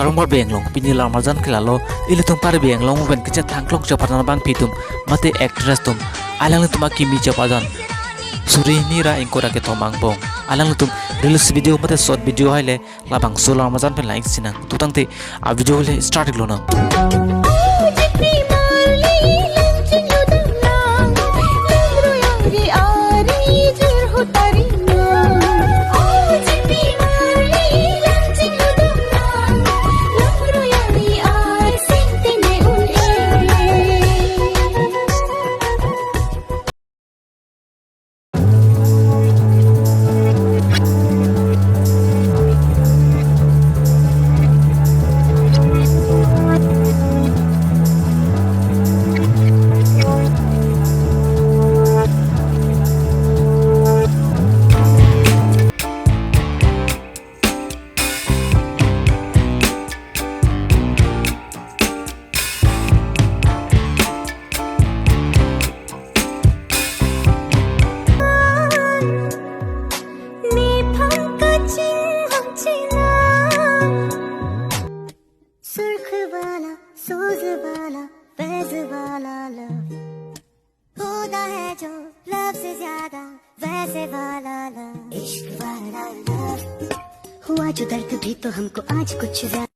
karong beng long pini lar marjan kelalo ile tum par beng long ben kicha thangklong chapadan bang pitum mate actress tum alang tuma kimi chapadan suri nira ingkora ke tomang bong alang tum reels video mate short video haile labang solar marjan pen like sinang tutangte a video le start lo na हुआ जो दर्द भी तो हमको आज कुछ ज्यादा